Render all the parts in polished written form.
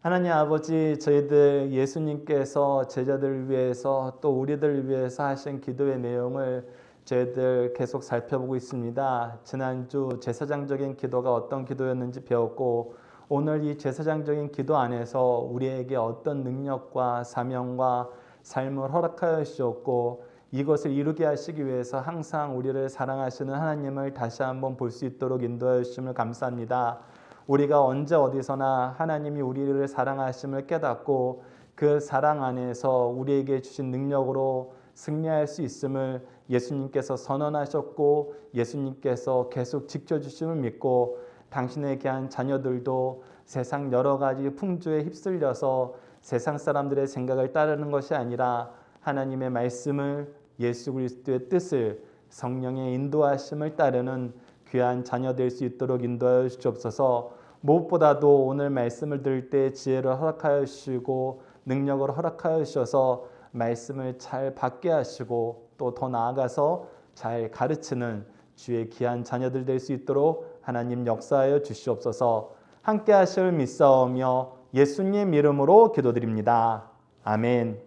하나님 아버지, 저희들 예수님께서 제자들을 위해서 또 우리들을 위해서 하신 기도의 내용을 저희들 계속 살펴보고 있습니다. 지난주 제사장적인 기도가 어떤 기도였는지 배웠고, 오늘 이 제사장적인 기도 안에서 우리에게 어떤 능력과 사명과 삶을 허락하여 주셨고, 이것을 이루게 하시기 위해서 항상 우리를 사랑하시는 하나님을 다시 한번 볼 수 있도록 인도하여 주심을 감사합니다. 우리가 언제 어디서나 하나님이 우리를 사랑하심을 깨닫고 그 사랑 안에서 우리에게 주신 능력으로 승리할 수 있음을 예수님께서 선언하셨고, 예수님께서 계속 지켜주심을 믿고, 당신의 귀한 자녀들도 세상 여러 가지 풍조에 휩쓸려서 세상 사람들의 생각을 따르는 것이 아니라 하나님의 말씀을, 예수 그리스도의 뜻을, 성령의 인도하심을 따르는 귀한 자녀 될 수 있도록 인도하여 주옵소서. 무엇보다도 오늘 말씀을 들을 때 지혜를 허락하여 주시고 능력을 허락하여 주셔서 말씀을 잘 받게 하시고, 또 더 나아가서 잘 가르치는 주의 귀한 자녀들 될 수 있도록 하나님 역사하여 주시옵소서. 함께 하실 믿사오며 예수님 이름으로 기도드립니다. 아멘.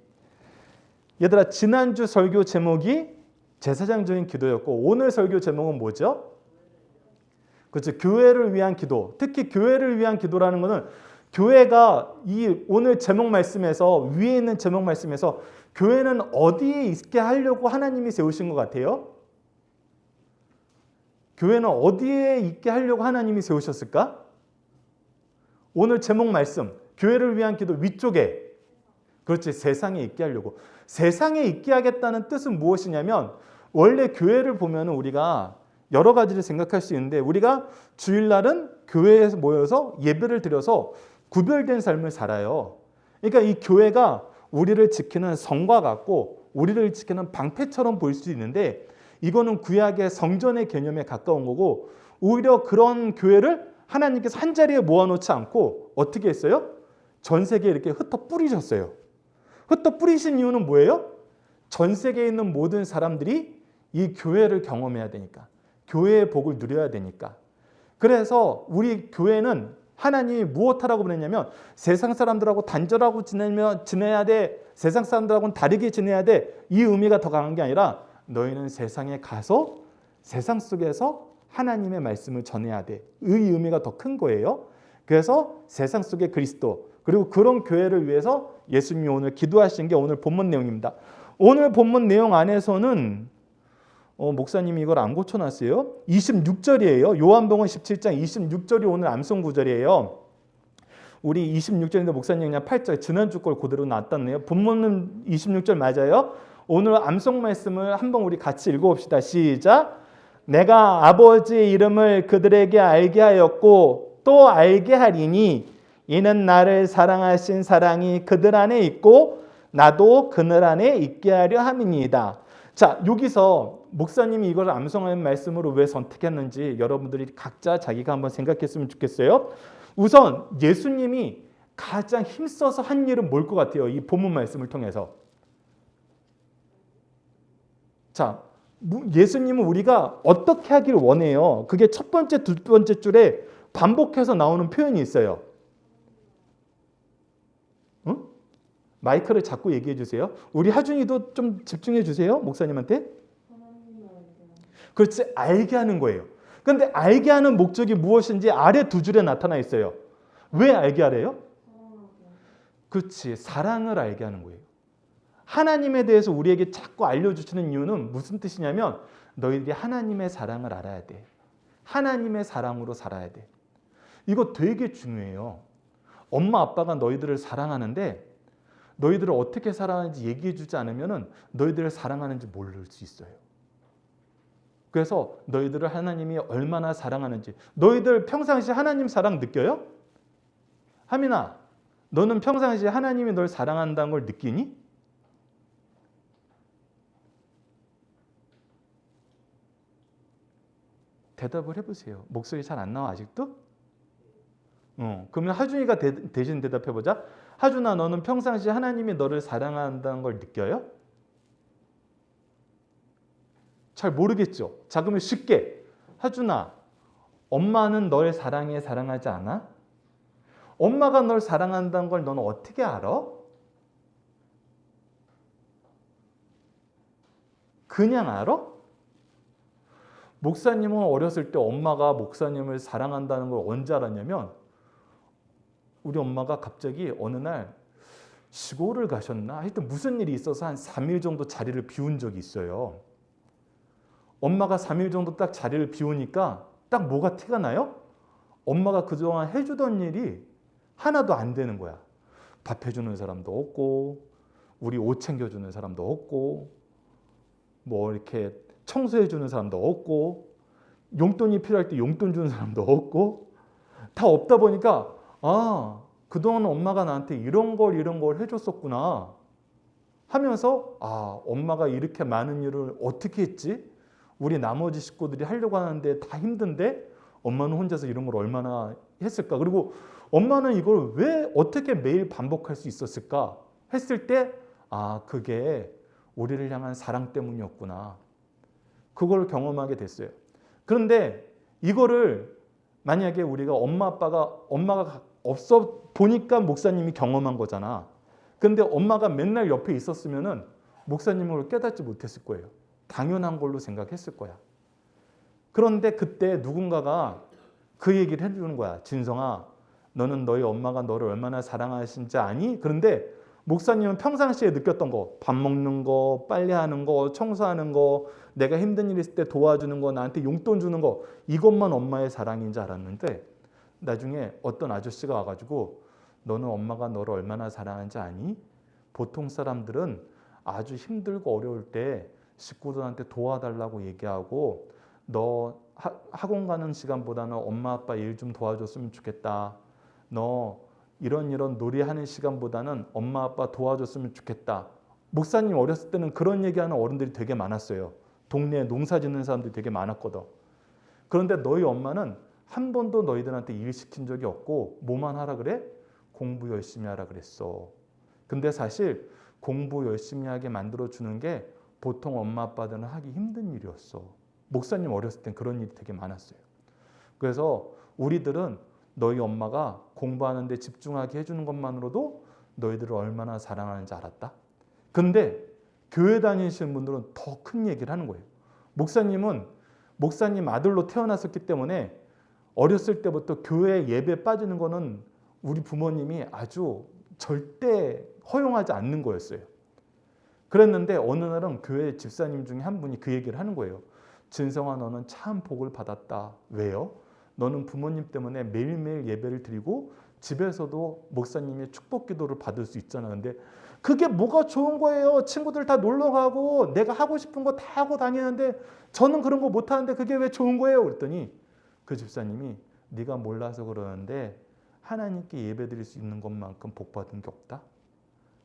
얘들아, 지난주 설교 제목이 제사장적인 기도였고, 오늘 설교 제목은 뭐죠? 그렇죠. 교회를 위한 기도. 특히 교회를 위한 기도라는 것은 교회가 이 오늘 제목 말씀에서, 위에 있는 제목 말씀에서 교회는 어디에 있게 하려고 하나님이 세우신 것 같아요? 교회는 어디에 있게 하려고 하나님이 세우셨을까? 오늘 제목 말씀, 교회를 위한 기도 위쪽에, 그렇지, 세상에 있게 하려고. 세상에 있게 하겠다는 뜻은 무엇이냐면, 원래 교회를 보면 우리가 여러 가지를 생각할 수 있는데, 우리가 주일날은 교회에서 모여서 예배를 드려서 구별된 삶을 살아요. 그러니까 이 교회가 우리를 지키는 성과 같고 우리를 지키는 방패처럼 보일 수 있는데, 이거는 구약의 성전의 개념에 가까운 거고, 오히려 그런 교회를 하나님께서 한 자리에 모아놓지 않고 어떻게 했어요? 전 세계에 이렇게 흩어 뿌리셨어요. 흩어 뿌리신 이유는 뭐예요? 전 세계에 있는 모든 사람들이 이 교회를 경험해야 되니까, 교회의 복을 누려야 되니까. 그래서 우리 교회는 하나님이 무엇하라고 보냈냐면, 세상 사람들하고 단절하고 지내야 돼, 세상 사람들하고는 다르게 지내야 돼, 이 의미가 더 강한 게 아니라 너희는 세상에 가서 세상 속에서 하나님의 말씀을 전해야 돼, 이 의미가 더 큰 거예요. 그래서 세상 속의 그리스도, 그리고 그런 교회를 위해서 예수님이 오늘 기도하신 게 오늘 본문 내용입니다. 오늘 본문 내용 안에서는 목사님이 이걸 안 고쳐놨어요. 26절이에요. 요한복음 17장 26절이 오늘 암송 구절이에요. 우리 26절인데 목사님 그냥 8절, 지난주 걸 그대로 놨다네요. 본문은 26절 맞아요. 오늘 암송 말씀을 한번 우리 같이 읽어봅시다. 시작. 내가 아버지의 이름을 그들에게 알게 하였고 또 알게 하리니, 이는 나를 사랑하신 사랑이 그들 안에 있고 나도 그들 안에 있게 하려 함이니이다. 자, 여기서 목사님이 이걸 암송하는 말씀으로 왜 선택했는지 여러분들이 각자 자기가 한번 생각했으면 좋겠어요. 우선 예수님이 가장 힘써서 한 일은 뭘 것 같아요? 이 본문 말씀을 통해서. 자, 예수님은 우리가 어떻게 하길 원해요? 그게 첫 번째, 두 번째 줄에 반복해서 나오는 표현이 있어요. 응? 마이크를 잡고 얘기해 주세요. 우리 하준이도 좀 집중해 주세요. 목사님한테. 그렇지, 알게 하는 거예요. 그런데 알게 하는 목적이 무엇인지 아래 두 줄에 나타나 있어요. 왜 알게 하래요? 그렇지, 사랑을 알게 하는 거예요. 하나님에 대해서 우리에게 자꾸 알려주시는 이유는 무슨 뜻이냐면, 너희들이 하나님의 사랑을 알아야 돼. 하나님의 사랑으로 살아야 돼. 이거 되게 중요해요. 엄마 아빠가 너희들을 사랑하는데 너희들을 어떻게 사랑하는지 얘기해 주지 않으면 너희들을 사랑하는지 모를 수 있어요. 그래서 너희들을 하나님이 얼마나 사랑하는지, 너희들 평상시에 하나님 사랑 느껴요? 하민아, 너는 평상시에 하나님이 널 사랑한다는 걸 느끼니? 대답을 해보세요. 목소리 잘 안 나와 아직도? 그러면 하준이가 대신 대답해보자. 하준아, 너는 평상시에 하나님이 너를 사랑한다는 걸 느껴요? 잘 모르겠죠. 자, 그러면 쉽게, 하준아, 엄마는 널 사랑해, 사랑하지 않아? 엄마가 널 사랑한다는 걸 너는 어떻게 알아? 그냥 알아? 목사님은 어렸을 때 엄마가 목사님을 사랑한다는 걸 언제 알았냐면 우리 엄마가 갑자기 어느 날 시골을 가셨나? 하여튼 무슨 일이 있어서 한 3일 정도 자리를 비운 적이 있어요. 엄마가 3일 정도 딱 자리를 비우니까 딱 뭐가 티가 나요? 엄마가 그동안 해주던 일이 하나도 안 되는 거야. 밥 해주는 사람도 없고 우리 옷 챙겨주는 사람도 없고 뭐 이렇게 청소해주는 사람도 없고 용돈이 필요할 때 용돈 주는 사람도 없고 다 없다 보니까 아 그동안 엄마가 나한테 이런 걸 해줬었구나 하면서 아 엄마가 이렇게 많은 일을 어떻게 했지? 우리 나머지 식구들이 하려고 하는데 다 힘든데 엄마는 혼자서 이런 걸 얼마나 했을까? 그리고 엄마는 이걸 왜 어떻게 매일 반복할 수 있었을까? 했을 때 아 그게 우리를 향한 사랑 때문이었구나. 그걸 경험하게 됐어요. 그런데 이거를 만약에 우리가 엄마가 없어 보니까 목사님이 경험한 거잖아. 근데 엄마가 맨날 옆에 있었으면은 목사님은 그걸 깨닫지 못했을 거예요. 당연한 걸로 생각했을 거야. 그런데 그때 누군가가 그 얘기를 해주는 거야. 진성아, 너는 너희 엄마가 너를 얼마나 사랑하신지 아니? 그런데 목사님은 평상시에 느꼈던 거, 밥 먹는 거, 빨래하는 거, 청소하는 거, 내가 힘든 일 있을 때 도와주는 거, 나한테 용돈 주는 거, 이것만 엄마의 사랑인 줄 알았는데 나중에 어떤 아저씨가 와가지고 너는 엄마가 너를 얼마나 사랑하는지 아니? 보통 사람들은 아주 힘들고 어려울 때 식구들한테 도와달라고 얘기하고 너 학원 가는 시간보다는 엄마 아빠 일 좀 도와줬으면 좋겠다. 너 이런 놀이하는 시간보다는 엄마 아빠 도와줬으면 좋겠다. 목사님 어렸을 때는 그런 얘기하는 어른들이 되게 많았어요. 동네에 농사 짓는 사람들이 되게 많았거든. 그런데 너희 엄마는 한 번도 너희들한테 일 시킨 적이 없고 뭐만 하라 그래? 공부 열심히 하라 그랬어. 근데 사실 공부 열심히 하게 만들어주는 게 보통 엄마 아빠들은 하기 힘든 일이었어. 목사님 어렸을 땐 그런 일이 되게 많았어요. 그래서 우리들은 너희 엄마가 공부하는 데 집중하게 해주는 것만으로도 너희들을 얼마나 사랑하는지 알았다. 근데 교회 다니시는 분들은 더 큰 얘기를 하는 거예요. 목사님은 목사님 아들로 태어났었기 때문에 어렸을 때부터 교회 예배 빠지는 거는 우리 부모님이 아주 절대 허용하지 않는 거였어요. 그랬는데 어느 날은 교회 집사님 중에 한 분이 그 얘기를 하는 거예요. 진성아, 너는 참 복을 받았다. 왜요? 너는 부모님 때문에 매일매일 예배를 드리고 집에서도 목사님의 축복 기도를 받을 수 있잖아. 근데 그게 뭐가 좋은 거예요? 친구들 다 놀러 가고 내가 하고 싶은 거 다 하고 다니는데 저는 그런 거 못 하는데 그게 왜 좋은 거예요? 그랬더니 그 집사님이 네가 몰라서 그러는데 하나님께 예배 드릴 수 있는 것만큼 복 받은 게 없다.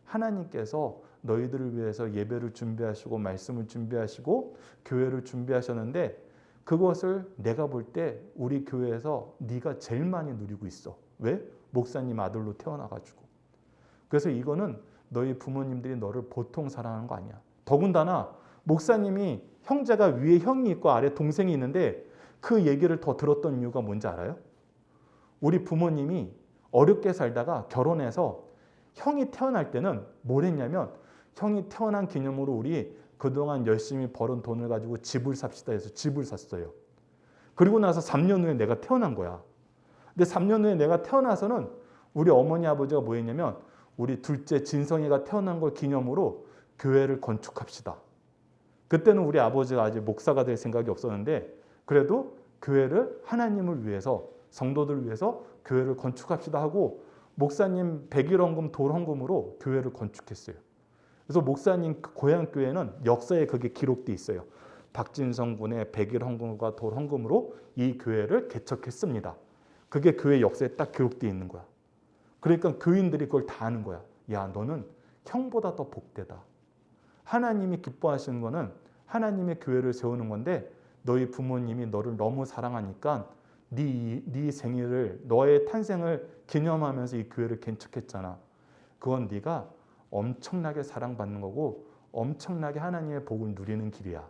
하나님께서 너희들을 위해서 예배를 준비하시고 말씀을 준비하시고 교회를 준비하셨는데 그것을 내가 볼 때 우리 교회에서 네가 제일 많이 누리고 있어. 왜? 목사님 아들로 태어나가지고. 그래서 이거는 너희 부모님들이 너를 보통 사랑하는 거 아니야. 더군다나 목사님이 형제가 위에 형이 있고 아래 동생이 있는데 그 얘기를 더 들었던 이유가 뭔지 알아요? 우리 부모님이 어렵게 살다가 결혼해서 형이 태어날 때는 뭘 했냐면 형이 태어난 기념으로 우리 그동안 열심히 벌은 돈을 가지고 집을 삽시다 해서 집을 샀어요. 그리고 나서 3년 후에 내가 태어난 거야. 근데 3년 후에 내가 태어나서는 우리 어머니 아버지가 뭐 했냐면 우리 둘째 진성이가 태어난 걸 기념으로 교회를 건축합시다. 그때는 우리 아버지가 아직 목사가 될 생각이 없었는데 그래도 교회를 하나님을 위해서 성도들을 위해서 교회를 건축합시다 하고 목사님 100일 헌금 돌 헌금으로 교회를 건축했어요. 그래서 목사님 고향 교회는 역사에 그게 기록돼 있어요. 박진성 군의 100일 헌금과 돌 헌금으로 이 교회를 개척했습니다. 그게 교회 역사에 딱 기록돼 있는 거야. 그러니까 교인들이 그걸 다 아는 거야. 야, 너는 형보다 더 복되다. 하나님이 기뻐하시는 거는 하나님의 교회를 세우는 건데 너희 부모님이 너를 너무 사랑하니까 네 생일을 너의 탄생을 기념하면서 이 교회를 개척했잖아. 그건 네가 엄청나게 사랑받는 거고 엄청나게 하나님의 복을 누리는 길이야.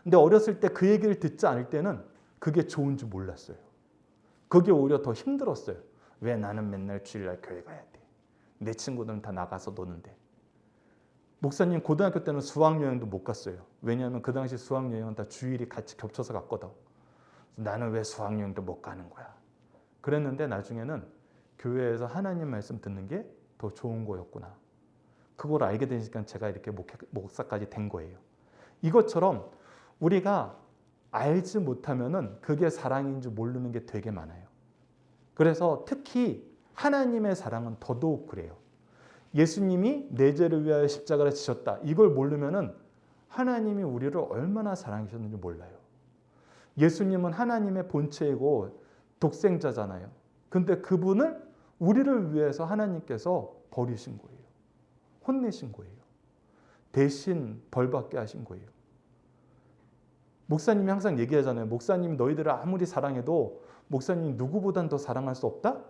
근데 어렸을 때 그 얘기를 듣지 않을 때는 그게 좋은 줄 몰랐어요. 그게 오히려 더 힘들었어요. 왜 나는 맨날 주일날 교회 가야 돼? 내 친구들은 다 나가서 노는데. 목사님 고등학교 때는 수학여행도 못 갔어요. 왜냐하면 그 당시 수학여행은 다 주일이 같이 겹쳐서 갔거든. 나는 왜 수학여행도 못 가는 거야? 그랬는데 나중에는 교회에서 하나님 말씀 듣는 게 더 좋은 거였구나. 그걸 알게 되니까 제가 이렇게 목사까지 된 거예요. 이것처럼 우리가 알지 못하면은 그게 사랑인 줄 모르는 게 되게 많아요. 그래서 특히 하나님의 사랑은 더더욱 그래요. 예수님이 내 죄를 위하여 십자가를 지셨다. 이걸 모르면은 하나님이 우리를 얼마나 사랑하셨는지 몰라요. 예수님은 하나님의 본체이고 독생자잖아요. 근데 그분을 우리를 위해서 하나님께서 버리신 거예요. 혼내신 거예요. 대신 벌받게 하신 거예요. 목사님이 항상 얘기하잖아요. 목사님이 너희들을 아무리 사랑해도 목사님이 누구보단 더 사랑할 수 없다?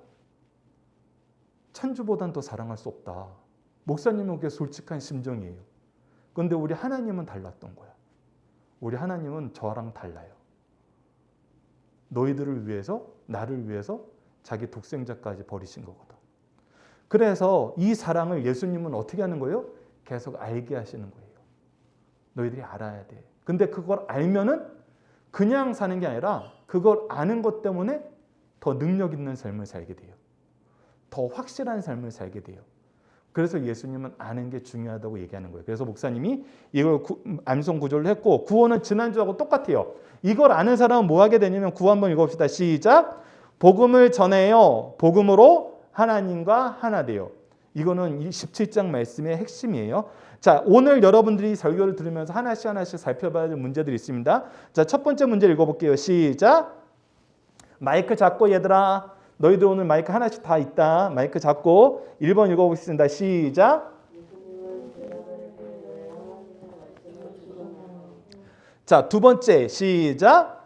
천주보단 더 사랑할 수 없다. 목사님은 그게 솔직한 심정이에요. 그런데 우리 하나님은 달랐던 거야. 우리 하나님은 저랑 달라요. 너희들을 위해서, 나를 위해서 자기 독생자까지 버리신 거거든. 그래서 이 사랑을 예수님은 어떻게 하는 거예요? 계속 알게 하시는 거예요. 너희들이 알아야 돼. 근데 그걸 알면은 그냥 사는 게 아니라 그걸 아는 것 때문에 더 능력 있는 삶을 살게 돼요. 더 확실한 삶을 살게 돼요. 그래서 예수님은 아는 게 중요하다고 얘기하는 거예요. 그래서 목사님이 이걸 암송 구절로 했고, 구원은 지난주하고 똑같아요. 이걸 아는 사람은 뭐 하게 되냐면 구원 한번 읽어봅시다. 시작. 복음을 전해요. 복음으로 하나님과 하나 돼요. 이거는 이 17장 말씀의 핵심이에요. 자, 오늘 여러분들이 설교를 들으면서 하나씩 하나씩 살펴봐야 될 문제들이 있습니다. 자, 첫 번째 문제 읽어볼게요. 시작. 마이크 잡고 얘들아. 너희들 오늘 마이크 하나씩 다 있다. 마이크 잡고 1번 읽어보겠습니다. 시작. 자, 두 번째 시작.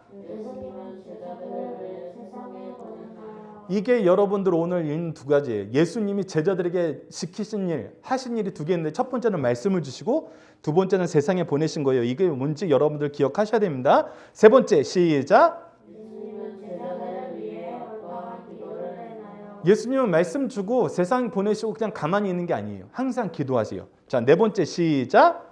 이게 여러분들 오늘 읽는 두 가지예요. 예수님이 제자들에게 시키신 일, 하신 일이 두 개인데 첫 번째는 말씀을 주시고 두 번째는 세상에 보내신 거예요. 이게 뭔지 여러분들 기억하셔야 됩니다. 세 번째 시작. 예수님은 말씀 주고 세상 보내시고 그냥 가만히 있는 게 아니에요. 항상 기도하세요. 자, 네 번째 시작.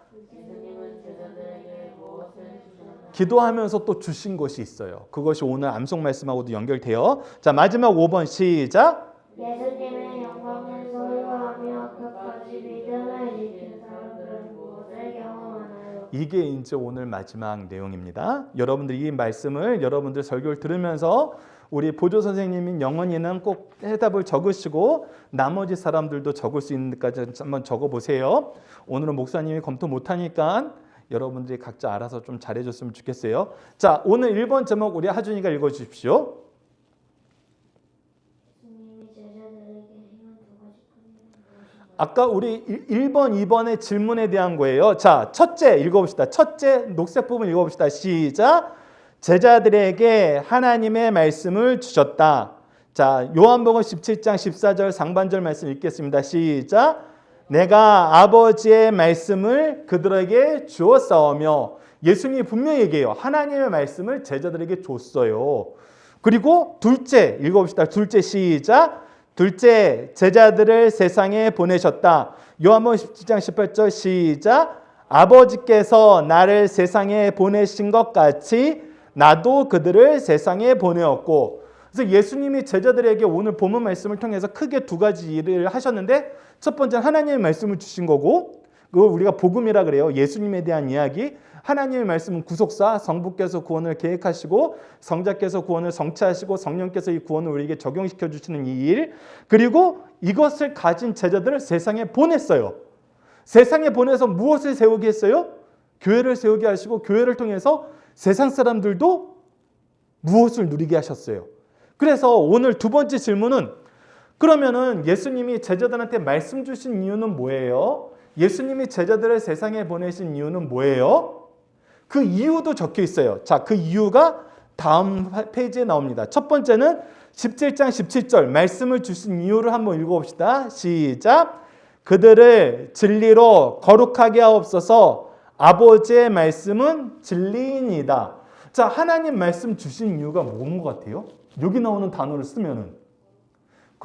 기도하면서 또 주신 것이 있어요. 그것이 오늘 암송 말씀하고도 연결돼요. 자, 마지막 5번 시작. 예수님의 영광을 소유하며 끝까지 믿음을 지킨 사람들은 무엇을 경험하나요? 이게 이제 오늘 마지막 내용입니다. 여러분들 이 말씀을 여러분들 설교를 들으면서 우리 보조 선생님인 영원이는 꼭 해답을 적으시고 나머지 사람들도 적을 수 있는 데까지 한번 적어보세요. 오늘은 목사님이 검토 못하니까 여러분들이 각자 알아서 좀 잘해줬으면 좋겠어요. 자, 오늘 1번 제목 우리 하준이가 읽어주십시오. 예수님이 제자들에게 행한 두 가지 큰 일은 무엇인가요? 아까 우리 1번, 2번의 질문에 대한 거예요. 자, 첫째 읽어봅시다. 첫째 녹색 부분 읽어봅시다. 시작. 제자들에게 하나님의 말씀을 주셨다. 자, 요한복음 17장 14절 상반절 말씀 읽겠습니다. 시작. 내가 아버지의 말씀을 그들에게 주었사오며, 예수님이 분명히 얘기해요. 하나님의 말씀을 제자들에게 줬어요. 그리고 둘째 읽어봅시다. 둘째 시작. 둘째 제자들을 세상에 보내셨다. 요한복음 17장 18절 시작. 아버지께서 나를 세상에 보내신 것 같이 나도 그들을 세상에 보내었고. 그래서 예수님이 제자들에게 오늘 본문 말씀을 통해서 크게 두 가지 일을 하셨는데, 첫 번째는 하나님의 말씀을 주신 거고, 그걸 우리가 복음이라 그래요. 예수님에 대한 이야기. 하나님의 말씀은 구속사, 성부께서 구원을 계획하시고 성자께서 구원을 성취하시고 성령께서 이 구원을 우리에게 적용시켜 주시는 이 일. 그리고 이것을 가진 제자들을 세상에 보냈어요. 세상에 보내서 무엇을 세우게 했어요? 교회를 세우게 하시고 교회를 통해서 세상 사람들도 무엇을 누리게 하셨어요. 그래서 오늘 두 번째 질문은, 그러면은 예수님이 제자들한테 말씀 주신 이유는 뭐예요? 예수님이 제자들을 세상에 보내신 이유는 뭐예요? 그 이유도 적혀 있어요. 자, 그 이유가 다음 페이지에 나옵니다. 첫 번째는 17장 17절 말씀을 주신 이유를 한번 읽어봅시다. 시작. 그들을 진리로 거룩하게 하옵소서. 아버지의 말씀은 진리이니이다. 자, 하나님 말씀 주신 이유가 뭔 것 같아요? 여기 나오는 단어를 쓰면은,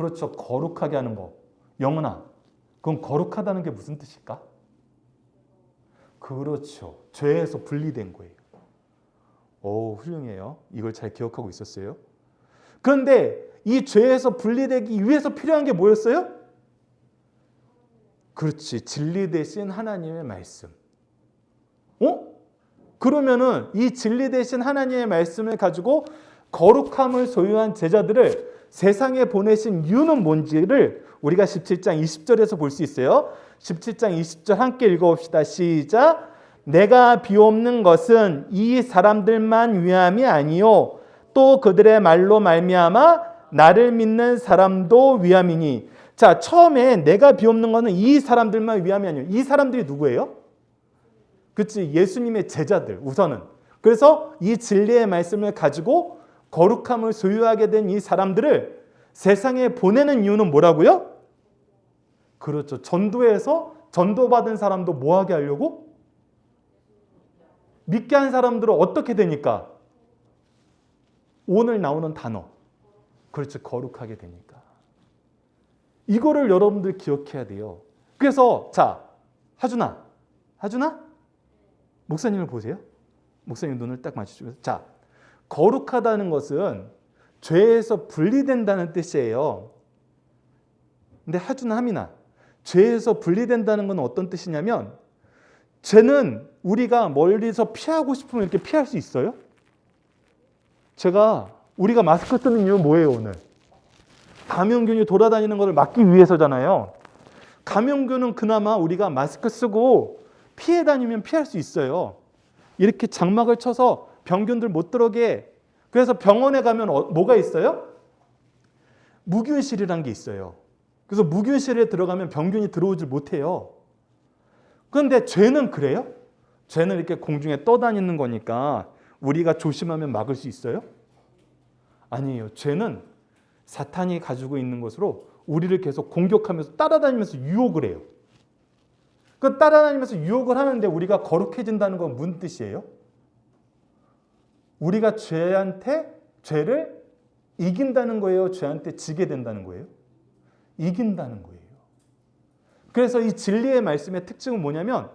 그렇죠. 거룩하게 하는 거. 영은아, 그건 거룩하다는 게 무슨 뜻일까? 그렇죠. 죄에서 분리된 거예요. 오, 훌륭해요. 이걸 잘 기억하고 있었어요. 그런데 이 죄에서 분리되기 위해서 필요한 게 뭐였어요? 그렇지. 진리 대신 하나님의 말씀. 그러면은 이 진리 대신 하나님의 말씀을 가지고 거룩함을 소유한 제자들을 세상에 보내신 이유는 뭔지를 우리가 17장 20절에서 볼 수 있어요. 17장 20절 함께 읽어봅시다. 시작. 내가 비옵는 것은 이 사람들만 위함이 아니요 또 그들의 말로 말미암아 나를 믿는 사람도 위함이니. 자, 처음에 내가 비옵는 것은 이 사람들만 위함이 아니요. 이 사람들이 누구예요? 그렇지, 예수님의 제자들 우선은. 그래서 이 진리의 말씀을 가지고 거룩함을 소유하게 된 이 사람들을 세상에 보내는 이유는 뭐라고요? 그렇죠. 전도해서 전도받은 사람도 뭐하게 하려고? 믿게 한 사람들은 어떻게 되니까? 오늘 나오는 단어. 그렇죠. 거룩하게 되니까. 이거를 여러분들 기억해야 돼요. 그래서 자, 하준아. 목사님을 보세요. 목사님 눈을 딱 맞추시면서 자, 거룩하다는 것은 죄에서 분리된다는 뜻이에요. 근데 하준아, 하민아, 죄에서 분리된다는 건 어떤 뜻이냐면 죄는 우리가 멀리서 피하고 싶으면 이렇게 피할 수 있어요? 우리가 마스크 쓰는 이유는 뭐예요, 오늘? 감염균이 돌아다니는 것을 막기 위해서잖아요. 감염균은 그나마 우리가 마스크 쓰고 피해 다니면 피할 수 있어요. 이렇게 장막을 쳐서 병균들 못 들어오게. 그래서 병원에 가면 뭐가 있어요? 무균실이라는 게 있어요. 그래서 무균실에 들어가면 병균이 들어오질 못해요. 그런데 죄는 그래요? 죄는 이렇게 공중에 떠다니는 거니까 우리가 조심하면 막을 수 있어요? 아니에요. 죄는 사탄이 가지고 있는 것으로 우리를 계속 공격하면서 따라다니면서 유혹을 해요. 그 따라다니면서 유혹을 하는데 우리가 거룩해진다는 건 무슨 뜻이에요? 우리가 죄를 이긴다는 거예요? 죄한테 지게 된다는 거예요? 이긴다는 거예요. 그래서 이 진리의 말씀의 특징은 뭐냐면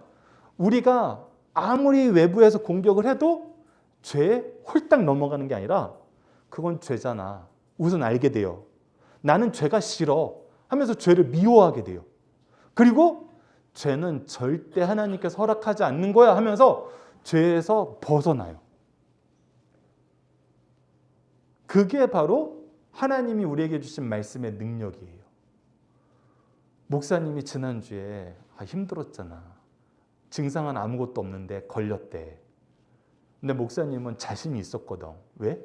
우리가 아무리 외부에서 공격을 해도 죄에 홀딱 넘어가는 게 아니라 그건 죄잖아. 우선 알게 돼요. 나는 죄가 싫어 하면서 죄를 미워하게 돼요. 그리고 죄는 절대 하나님께서 허락하지 않는 거야 하면서 죄에서 벗어나요. 그게 바로 하나님이 우리에게 주신 말씀의 능력이에요. 목사님이 지난주에 힘들었잖아. 증상은 아무것도 없는데 걸렸대. 근데 목사님은 자신이 있었거든. 왜?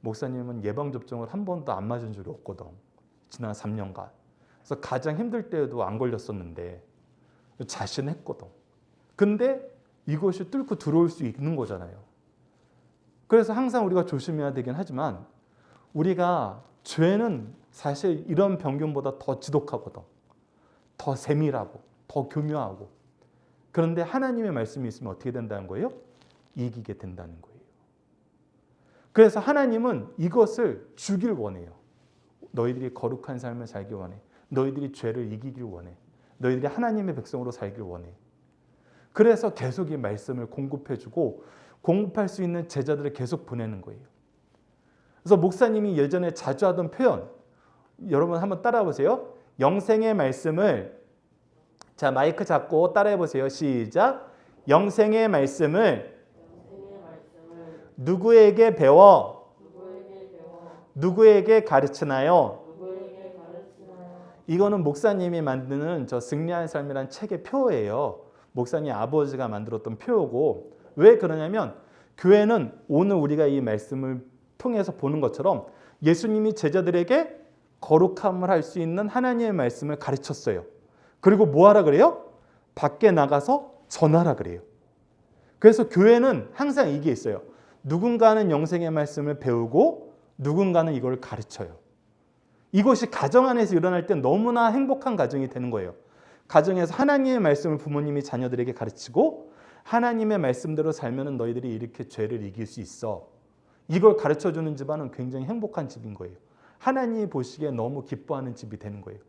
목사님은 예방접종을 한 번도 안 맞은 적이 없거든. 지난 3년간. 그래서 가장 힘들 때에도 안 걸렸었는데 자신했거든. 근데 이것이 뚫고 들어올 수 있는 거잖아요. 그래서 항상 우리가 조심해야 되긴 하지만 우리가 죄는 사실 이런 병균보다 더 지독하거든. 더 세밀하고 더 교묘하고. 그런데 하나님의 말씀이 있으면 어떻게 된다는 거예요? 이기게 된다는 거예요. 그래서 하나님은 이것을 주길 원해요. 너희들이 거룩한 삶을 살기 원해. 너희들이 죄를 이기길 원해. 너희들이 하나님의 백성으로 살길 원해. 그래서 계속 이 말씀을 공급해주고 공급할 수 있는 제자들을 계속 보내는 거예요. 그래서 목사님이 예전에 자주 하던 표현, 여러분 한번 따라해 보세요. 영생의 말씀을, 자 마이크 잡고 따라해 보세요. 시작. 영생의 말씀을 누구에게 배워 누구에게 가르치나요? 이거는 목사님이 만드는 저 승리한 삶이라는 책의 표예요. 목사님 아버지가 만들었던 표고, 왜 그러냐면 교회는 오늘 우리가 이 말씀을 통해서 보는 것처럼 예수님이 제자들에게 거룩함을 할 수 있는 하나님의 말씀을 가르쳤어요. 그리고 뭐 하라 그래요? 밖에 나가서 전하라 그래요. 그래서 교회는 항상 이게 있어요. 누군가는 영생의 말씀을 배우고 누군가는 이걸 가르쳐요. 이것이 가정 안에서 일어날 때 너무나 행복한 가정이 되는 거예요. 가정에서 하나님의 말씀을 부모님이 자녀들에게 가르치고 하나님의 말씀대로 살면 너희들이 이렇게 죄를 이길 수 있어. 이걸 가르쳐주는 집안은 굉장히 행복한 집인 거예요. 하나님이 보시기에 너무 기뻐하는 집이 되는 거예요.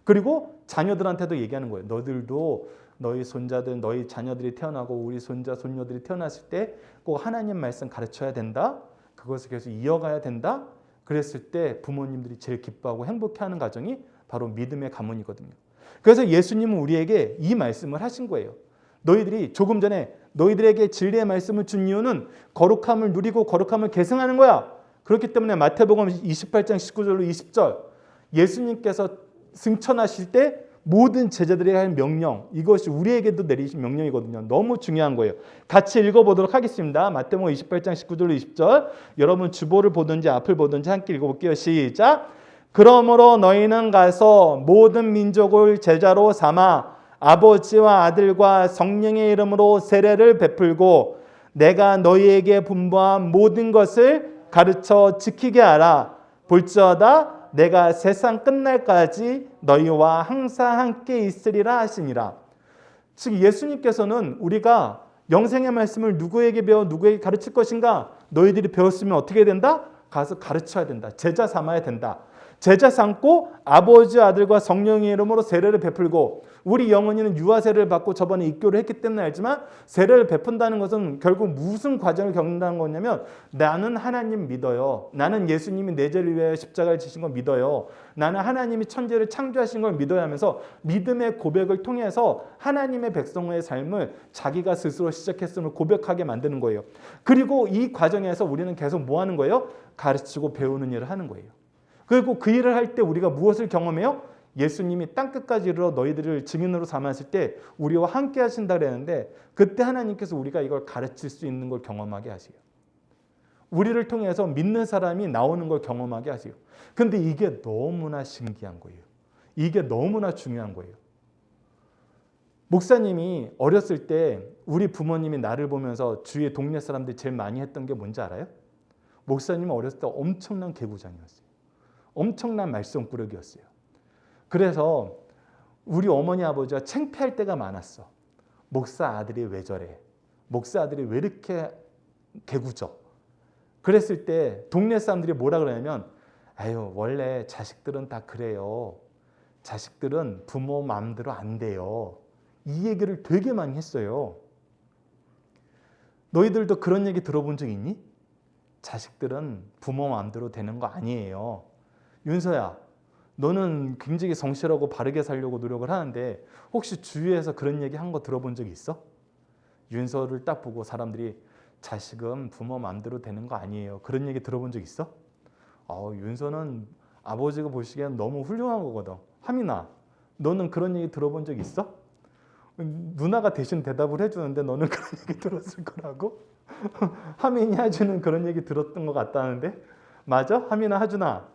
그리고 자녀들한테도 얘기하는 거예요. 너희들도 너희 손자들, 너희 자녀들이 태어나고 우리 손자, 손녀들이 태어났을 때 꼭 하나님 말씀 가르쳐야 된다. 그것을 계속 이어가야 된다. 그랬을 때 부모님들이 제일 기뻐하고 행복해하는 가정이 바로 믿음의 가문이거든요. 그래서 예수님은 우리에게 이 말씀을 하신 거예요. 너희들이 조금 전에 너희들에게 진리의 말씀을 준 이유는 거룩함을 누리고 거룩함을 계승하는 거야. 그렇기 때문에 마태복음 28장 19절로 20절 예수님께서 승천하실 때 모든 제자들에게 할 명령, 이것이 우리에게도 내리신 명령이거든요. 너무 중요한 거예요. 같이 읽어보도록 하겠습니다. 마태복음 28장 19절로 20절 여러분 주보를 보든지 앞을 보든지 함께 읽어볼게요. 시작. 그러므로 너희는 가서 모든 민족을 제자로 삼아 아버지와 아들과 성령의 이름으로 세례를 베풀고 내가 너희에게 분부한 모든 것을 가르쳐 지키게 하라. 볼지어다 내가 세상 끝날까지 너희와 항상 함께 있으리라 하시니라. 즉 예수님께서는 우리가 영생의 말씀을 누구에게 배워 누구에게 가르칠 것인가? 너희들이 배웠으면 어떻게 된다? 가서 가르쳐야 된다. 제자 삼아야 된다. 제자 삼고 아버지 아들과 성령의 이름으로 세례를 베풀고 우리 영혼이는 유아 세례를 받고 저번에 입교를 했기 때문에 알지만 세례를 베푼다는 것은 결국 무슨 과정을 겪는다는 거냐면 나는 하나님 믿어요. 나는 예수님이 내 죄를 위하여 십자가를 지신 걸 믿어요. 나는 하나님이 천지를 창조하신 걸 믿어야 하면서 믿음의 고백을 통해서 하나님의 백성의 삶을 자기가 스스로 시작했음을 고백하게 만드는 거예요. 그리고 이 과정에서 우리는 계속 뭐 하는 거예요? 가르치고 배우는 일을 하는 거예요. 그리고 그 일을 할 때 우리가 무엇을 경험해요? 예수님이 땅끝까지 이르러 너희들을 증인으로 삼았을 때 우리와 함께 하신다 그랬는데 그때 하나님께서 우리가 이걸 가르칠 수 있는 걸 경험하게 하세요. 우리를 통해서 믿는 사람이 나오는 걸 경험하게 하세요. 근데 이게 너무나 신기한 거예요. 이게 너무나 중요한 거예요. 목사님이 어렸을 때 우리 부모님이 나를 보면서 주위의 동네 사람들이 제일 많이 했던 게 뭔지 알아요? 목사님은 어렸을 때 엄청난 개구장이었어요. 엄청난 말썽꾸러기였어요. 그래서 우리 어머니 아버지가 창피할 때가 많았어. 목사 아들이 왜 저래? 목사 아들이 왜 이렇게 개구져? 그랬을 때 동네 사람들이 뭐라 그러냐면 아유 원래 자식들은 다 그래요. 자식들은 부모 마음대로 안 돼요. 이 얘기를 되게 많이 했어요. 너희들도 그런 얘기 들어본 적 있니? 자식들은 부모 마음대로 되는 거 아니에요. 윤서야, 너는 굉장히 성실하고 바르게 살려고 노력을 하는데 혹시 주위에서 그런 얘기 한 거 들어본 적 있어? 윤서를 딱 보고 사람들이 자식은 부모 마음대로 되는 거 아니에요. 그런 얘기 들어본 적 있어? 윤서는 아버지가 보시기엔 너무 훌륭한 거거든. 하민아, 너는 그런 얘기 들어본 적 있어? 누나가 대신 대답을 해주는데 너는 그런 얘기 들었을 거라고? 하민이 하주는 그런 얘기 들었던 것 같다는데? 맞아? 하민아, 하준아.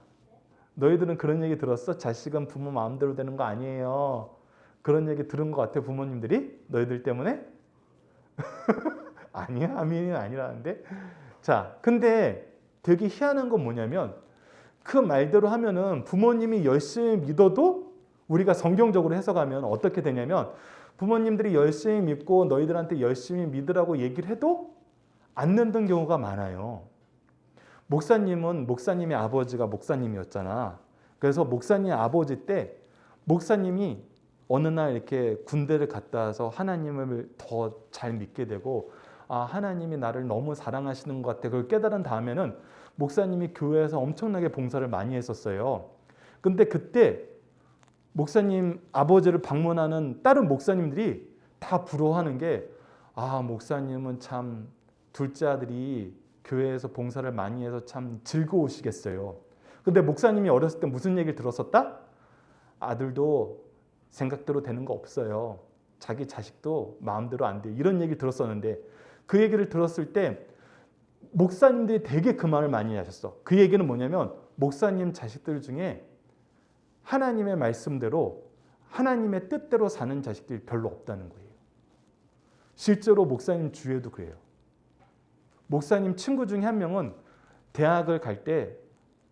너희들은 그런 얘기 들었어? 자식은 부모 마음대로 되는 거 아니에요. 그런 얘기 들은 것 같아 부모님들이? 너희들 때문에? 아니야, 하민이는 아니라는데. 자, 근데 되게 희한한 건 뭐냐면 그 말대로 하면은 부모님이 열심히 믿어도 우리가 성경적으로 해석하면 어떻게 되냐면 부모님들이 열심히 믿고 너희들한테 열심히 믿으라고 얘기를 해도 안 듣는 경우가 많아요. 목사님의 아버지가 목사님이었잖아. 그래서 목사님 아버지 때 목사님이 어느 날 이렇게 군대를 갔다 와서 하나님을 더 잘 믿게 되고 하나님이 나를 너무 사랑하시는 것 같아. 그걸 깨달은 다음에는 목사님이 교회에서 엄청나게 봉사를 많이 했었어요. 근데 그때 목사님 아버지를 방문하는 다른 목사님들이 다 부러워하는 게 목사님은 참 둘째 아들이 교회에서 봉사를 많이 해서 참 즐거우시겠어요. 근데 목사님이 어렸을 때 무슨 얘기를 들었었다? 아들도 생각대로 되는 거 없어요. 자기 자식도 마음대로 안 돼요. 이런 얘기를 들었었는데 그 얘기를 들었을 때 목사님들이 되게 그 말을 많이 하셨어. 그 얘기는 뭐냐면 목사님 자식들 중에 하나님의 말씀대로 하나님의 뜻대로 사는 자식들이 별로 없다는 거예요. 실제로 목사님 주위에도 그래요. 목사님 친구 중에 한 명은 대학을 갈 때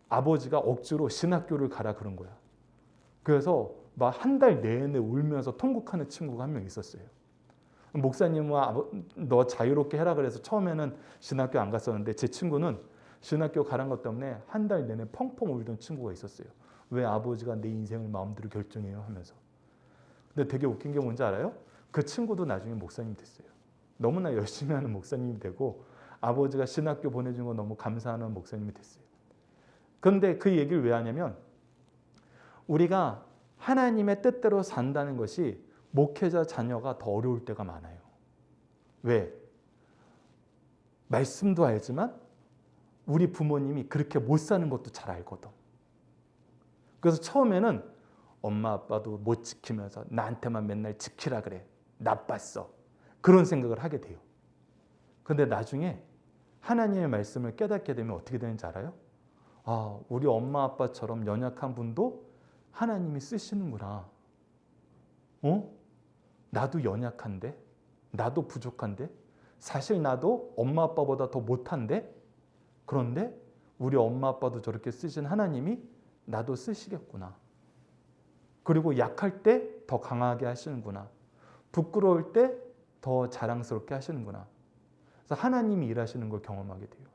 아버지가 억지로 신학교를 가라 그런 거야. 그래서 막 한 달 내내 울면서 통곡하는 친구가 한 명 있었어요. 목사님은 너 자유롭게 해라 그래서 처음에는 신학교 안 갔었는데 제 친구는 신학교 가란 것 때문에 한 달 내내 펑펑 울던 친구가 있었어요. 왜 아버지가 내 인생을 마음대로 결정해요 하면서. 근데 되게 웃긴 게 뭔지 알아요? 그 친구도 나중에 목사님이 됐어요. 너무나 열심히 하는 목사님이 되고 아버지가 신학교 보내준 거 너무 감사하는 목사님이 됐어요. 그런데 그 얘기를 왜 하냐면 우리가 하나님의 뜻대로 산다는 것이 목회자 자녀가 더 어려울 때가 많아요. 왜? 말씀도 알지만 우리 부모님이 그렇게 못 사는 것도 잘 알거든. 그래서 처음에는 엄마 아빠도 못 지키면서 나한테만 맨날 지키라 그래. 나빴어. 그런 생각을 하게 돼요. 근데 나중에 하나님의 말씀을 깨닫게 되면 어떻게 되는지 알아요? 아, 우리 엄마 아빠처럼 연약한 분도 하나님이 쓰시는구나. 나도 연약한데? 나도 부족한데? 사실 나도 엄마 아빠보다 더 못한데? 그런데 우리 엄마 아빠도 저렇게 쓰신 하나님이 나도 쓰시겠구나. 그리고 약할 때 더 강하게 하시는구나. 부끄러울 때 더 자랑스럽게 하시는구나. 그래서 하나님이 일하시는 걸 경험하게 돼요.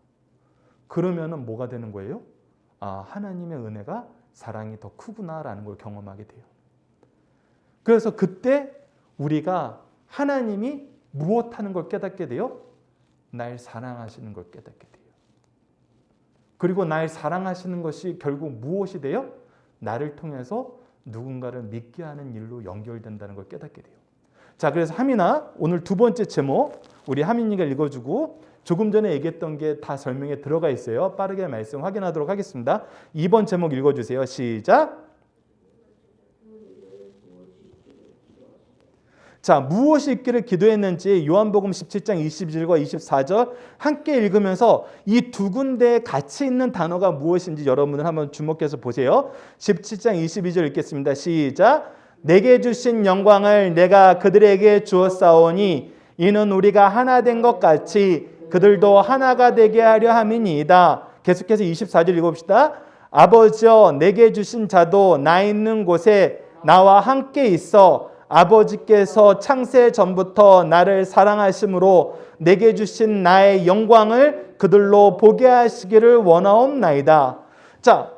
그러면은 뭐가 되는 거예요? 아, 하나님의 은혜가 사랑이 더 크구나라는 걸 경험하게 돼요. 그래서 그때 우리가 하나님이 무엇하는 걸 깨닫게 돼요? 날 사랑하시는 걸 깨닫게 돼요. 그리고 날 사랑하시는 것이 결국 무엇이 돼요? 나를 통해서 누군가를 믿게 하는 일로 연결된다는 걸 깨닫게 돼요. 자, 그래서 하민아, 오늘 두 번째 제목 우리 하민이가 읽어주고 조금 전에 얘기했던 게 다 설명에 들어가 있어요. 빠르게 말씀 확인하도록 하겠습니다. 2번 제목 읽어주세요. 시작. 자, 무엇이 있기를 기도했는지 요한복음 17장 22절과 24절 함께 읽으면서 이 두 군데에 같이 있는 단어가 무엇인지 여러분들 한번 주목해서 보세요. 17장 22절 읽겠습니다. 시작. 내게 주신 영광을 내가 그들에게 주었사오니 이는 우리가 하나 된 것 같이 그들도 하나가 되게 하려 함이니이다. 계속해서 24절 읽어봅시다. 아버지여 내게 주신 자도 나 있는 곳에 나와 함께 있어 아버지께서 창세 전부터 나를 사랑하심으로 내게 주신 나의 영광을 그들로 보게 하시기를 원하옵나이다. 자,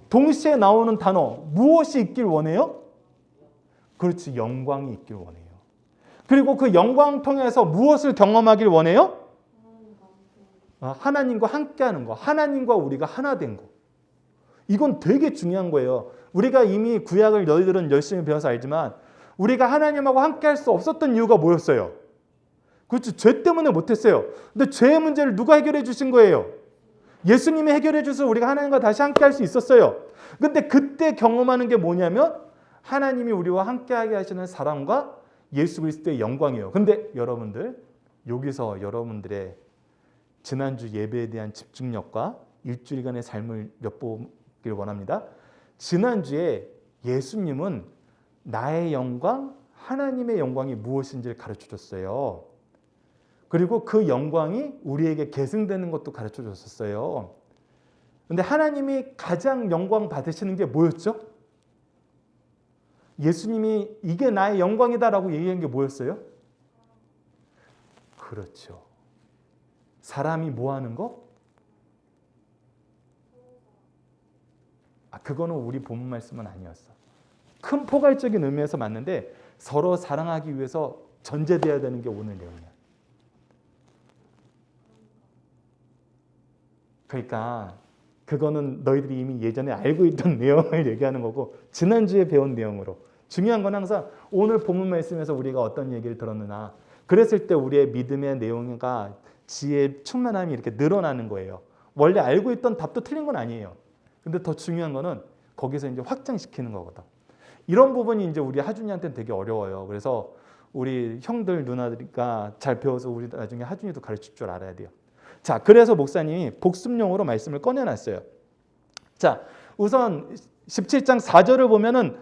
동시에 나오는 단어 무엇이 있길 원해요? 그렇지, 영광이 있길 원해요. 그리고 그 영광 통해서 무엇을 경험하길 원해요? 하나님과 함께하는 거, 하나님과 우리가 하나 된 거. 이건 되게 중요한 거예요. 우리가 이미 구약을 너희들은 열심히 배워서 알지만 우리가 하나님하고 함께할 수 없었던 이유가 뭐였어요? 그렇죠, 죄 때문에 못했어요. 근데 죄의 문제를 누가 해결해 주신 거예요? 예수님이 해결해 주셔서 우리가 하나님과 다시 함께할 수 있었어요. 근데 그때 경험하는 게 뭐냐면 하나님이 우리와 함께하게 하시는 사랑과 예수 그리스도의 영광이에요. 근데 여러분들 여기서 여러분들의 지난주 예배에 대한 집중력과 일주일간의 삶을 엿보길 원합니다. 지난주에 예수님은 나의 영광, 하나님의 영광이 무엇인지를 가르쳐 줬어요. 그리고 그 영광이 우리에게 계승되는 것도 가르쳐 줬었어요. 그런데 하나님이 가장 영광 받으시는 게 뭐였죠? 예수님이 이게 나의 영광이다라고 얘기한 게 뭐였어요? 그렇죠. 사람이 뭐 하는 거? 그거는 우리 본문 말씀은 아니었어. 큰 포괄적인 의미에서 맞는데 서로 사랑하기 위해서 전제돼야 되는 게 오늘 내용이야. 그러니까 그거는 너희들이 이미 예전에 알고 있던 내용을 얘기하는 거고 지난주에 배운 내용으로. 중요한 건 항상 오늘 본문 말씀에서 우리가 어떤 얘기를 들었느냐. 그랬을 때 우리의 믿음의 내용과 지혜의 충만함이 이렇게 늘어나는 거예요. 원래 알고 있던 답도 틀린 건 아니에요. 근데 더 중요한 거는 거기서 이제 확장시키는 거거든. 이런 부분이 이제 우리 하준이한테는 되게 어려워요. 그래서 우리 형들 누나들이가 잘 배워서 우리 나중에 하준이도 가르칠 줄 알아야 돼요. 자, 그래서 목사님이 복습용으로 말씀을 꺼내놨어요. 자, 우선 17장 4절을 보면은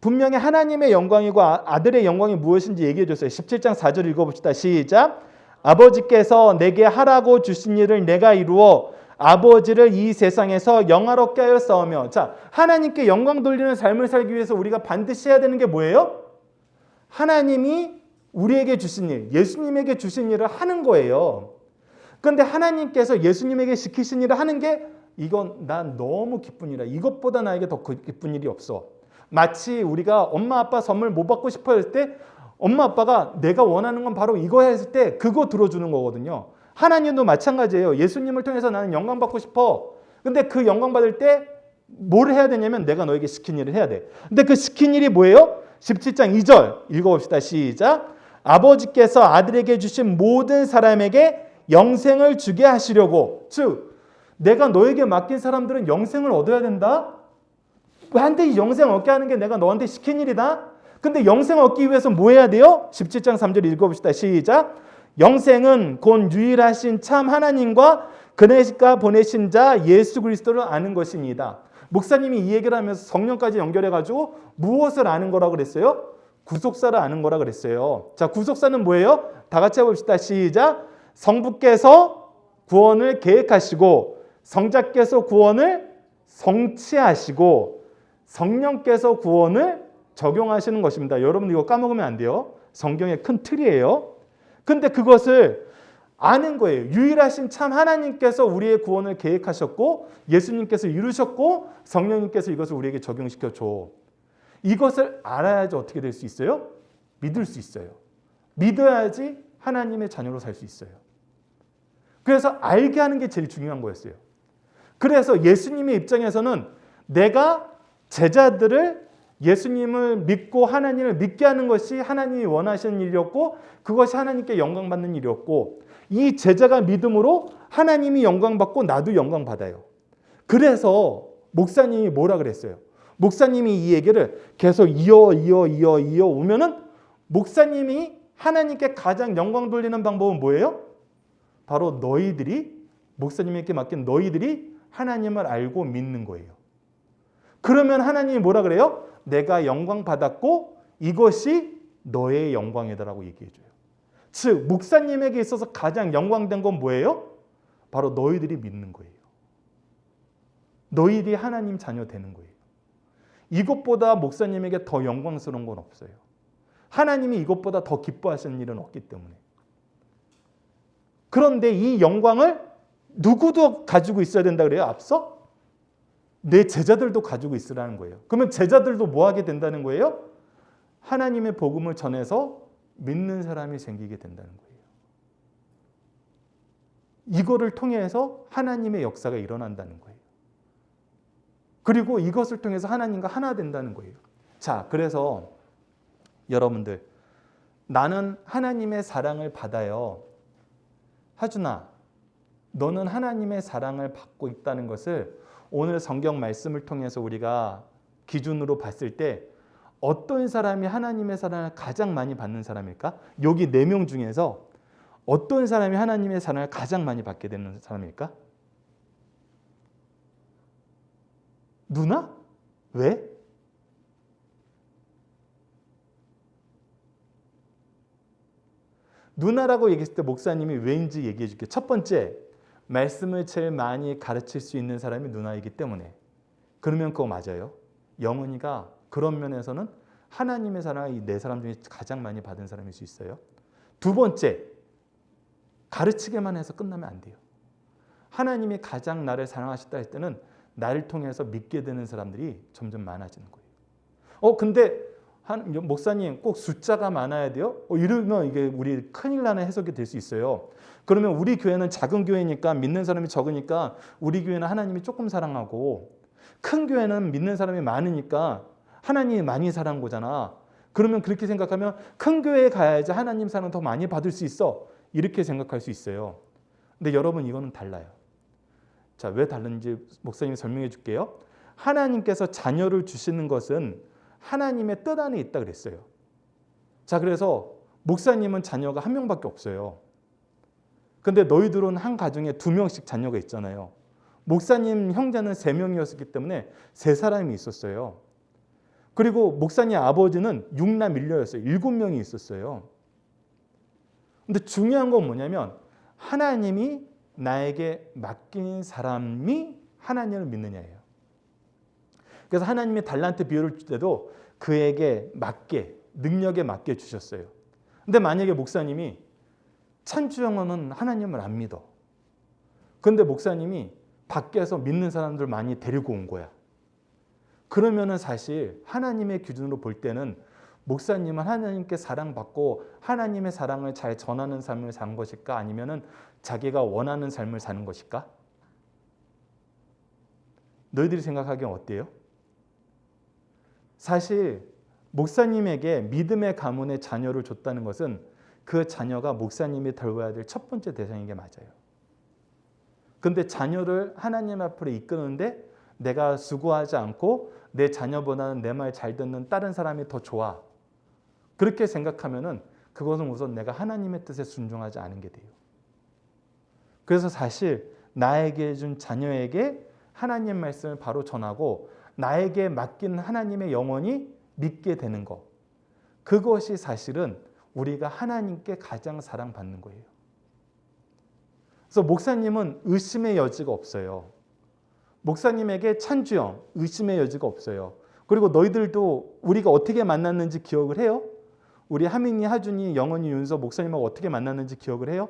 분명히 하나님의 영광이고 아들의 영광이 무엇인지 얘기해 줬어요. 17장 4절 읽어봅시다. 시작. 아버지께서 내게 하라고 주신 일을 내가 이루어 아버지를 이 세상에서 영화롭게 하여 싸우며. 자, 하나님께 영광 돌리는 삶을 살기 위해서 우리가 반드시 해야 되는 게 뭐예요? 하나님이 우리에게 주신 일, 예수님에게 주신 일을 하는 거예요. 그런데 하나님께서 예수님에게 시키신 일을 하는 게 이건 난 너무 기쁜 일이야. 이것보다 나에게 더 기쁜 일이 없어. 마치 우리가 엄마 아빠 선물 뭐 받고 싶어 할 때 엄마 아빠가 내가 원하는 건 바로 이거야 했을 때 그거 들어주는 거거든요. 하나님도 마찬가지예요. 예수님을 통해서 나는 영광 받고 싶어. 근데 그 영광 받을 때 뭘 해야 되냐면 내가 너에게 시킨 일을 해야 돼. 근데 그 시킨 일이 뭐예요? 17장 2절 읽어봅시다. 시작. 아버지께서 아들에게 주신 모든 사람에게 영생을 주게 하시려고. 즉 내가 너에게 맡긴 사람들은 영생을 얻어야 된다. 한테 이 영생 얻게 하는 게 내가 너한테 시킨 일이다. 근데 영생 얻기 위해서 뭐 해야 돼요? 17장 3절 읽어봅시다. 시작. 영생은 곧 유일하신 참 하나님과 그네가 보내신 자 예수 그리스도를 아는 것입니다. 목사님이 이 얘기를 하면서 성령까지 연결해가지고 무엇을 아는 거라고 그랬어요? 구속사를 아는 거라 그랬어요. 자, 구속사는 뭐예요? 다 같이 해봅시다. 시작. 성부께서 구원을 계획하시고 성자께서 구원을 성취하시고 성령께서 구원을 적용하시는 것입니다. 여러분 이거 까먹으면 안 돼요. 성경의 큰 틀이에요. 근데 그것을 아는 거예요. 유일하신 참 하나님께서 우리의 구원을 계획하셨고 예수님께서 이루셨고 성령님께서 이것을 우리에게 적용시켜 줘. 이것을 알아야지 어떻게 될 수 있어요? 믿을 수 있어요. 믿어야지 하나님의 자녀로 살 수 있어요. 그래서 알게 하는 게 제일 중요한 거였어요. 그래서 예수님의 입장에서는 내가 제자들을 예수님을 믿고 하나님을 믿게 하는 것이 하나님이 원하시는 일이었고 그것이 하나님께 영광 받는 일이었고 이 제자가 믿음으로 하나님이 영광 받고 나도 영광 받아요. 그래서 목사님이 뭐라 그랬어요? 목사님이 이 얘기를 계속 이어 오면은 목사님이 하나님께 가장 영광 돌리는 방법은 뭐예요? 바로 너희들이 목사님에게 맡긴 너희들이 하나님을 알고 믿는 거예요. 그러면 하나님이 뭐라 그래요? 내가 영광 받았고 이것이 너의 영광이다라고 얘기해 줘요. 즉 목사님에게 있어서 가장 영광된 건 뭐예요? 바로 너희들이 믿는 거예요. 너희들이 하나님 자녀 되는 거예요. 이것보다 목사님에게 더 영광스러운 건 없어요. 하나님이 이것보다 더 기뻐하시는 일은 없기 때문에. 그런데 이 영광을 누구도 가지고 있어야 된다 그래요? 앞서? 내 제자들도 가지고 있으라는 거예요. 그러면 제자들도 뭐 하게 된다는 거예요? 하나님의 복음을 전해서 믿는 사람이 생기게 된다는 거예요. 이거를 통해서 하나님의 역사가 일어난다는 거예요. 그리고 이것을 통해서 하나님과 하나 된다는 거예요. 자, 그래서 여러분들 나는 하나님의 사랑을 받아요. 하준아, 너는 하나님의 사랑을 받고 있다는 것을 오늘 성경 말씀을 통해서 우리가 기준으로 봤을 때 어떤 사람이 하나님의 사랑을 가장 많이 받는 사람일까? 여기 4명 중에서 어떤 사람이 하나님의 사랑을 가장 많이 받게 되는 사람일까? 누나? 왜? 누나라고 얘기했을 때 목사님이 왜인지 얘기해 줄게요. 첫 번째, 말씀을 제일 많이 가르칠 수 있는 사람이 누나이기 때문에. 그러면 그거 맞아요. 영은이가 그런 면에서는 하나님의 사랑을 이 4사람 중에 가장 많이 받은 사람일 수 있어요. 두 번째, 가르치기만 해서 끝나면 안 돼요. 하나님이 가장 나를 사랑하셨다 할 때는 나를 통해서 믿게 되는 사람들이 점점 많아지는 거예요. 근데 목사님 꼭 숫자가 많아야 돼요? 이러면 이게 우리 큰일 나는 해석이 될 수 있어요. 그러면 우리 교회는 작은 교회니까 믿는 사람이 적으니까 우리 교회는 하나님이 조금 사랑하고 큰 교회는 믿는 사람이 많으니까 하나님이 많이 사랑한 거잖아. 그러면 그렇게 생각하면 큰 교회에 가야지 하나님 사랑 더 많이 받을 수 있어. 이렇게 생각할 수 있어요. 근데 여러분 이거는 달라요. 자, 왜 다른지 목사님이 설명해 줄게요. 하나님께서 자녀를 주시는 것은 하나님의 뜻 안에 있다 그랬어요. 자, 그래서 목사님은 자녀가 1명밖에 없어요. 근데 너희들은 한 가정에 2명씩 자녀가 있잖아요. 목사님 형제는 3명이었기 때문에 3사람이 있었어요. 그리고 목사님 아버지는 6남 1녀였어요. 7명이 있었어요. 근데 중요한 건 뭐냐면 하나님이 나에게 맡긴 사람이 하나님을 믿느냐예요. 그래서 하나님이 달란트 비율을 줄 때도 그에게 맞게, 능력에 맞게 주셨어요. 근데 만약에 목사님이 찬주 형은 하나님을 안 믿어. 근데 목사님이 밖에서 믿는 사람들 많이 데리고 온 거야. 그러면은 사실 하나님의 기준으로 볼 때는 목사님은 하나님께 사랑받고 하나님의 사랑을 잘 전하는 삶을 사는 것일까? 아니면은 자기가 원하는 삶을 사는 것일까? 너희들이 생각하기엔 어때요? 사실 목사님에게 믿음의 가문의 자녀를 줬다는 것은 그 자녀가 목사님이 다뤄야 될 첫 번째 대상인 게 맞아요. 근데 자녀를 하나님 앞으로 이끄는데 내가 수고하지 않고 내 자녀보다는 내 말 잘 듣는 다른 사람이 더 좋아. 그렇게 생각하면은 그것은 우선 내가 하나님의 뜻에 순종하지 않은 게 돼요. 그래서 사실 나에게 준 자녀에게 하나님 말씀을 바로 전하고 나에게 맡긴 하나님의 영혼이 믿게 되는 것. 그것이 사실은 우리가 하나님께 가장 사랑받는 거예요. 그래서 목사님은 의심의 여지가 없어요. 목사님에게 찬주형, 의심의 여지가 없어요. 그리고 너희들도 우리가 어떻게 만났는지 기억을 해요? 우리 하민이, 하준이, 영원이, 윤서 목사님하고 어떻게 만났는지 기억을 해요?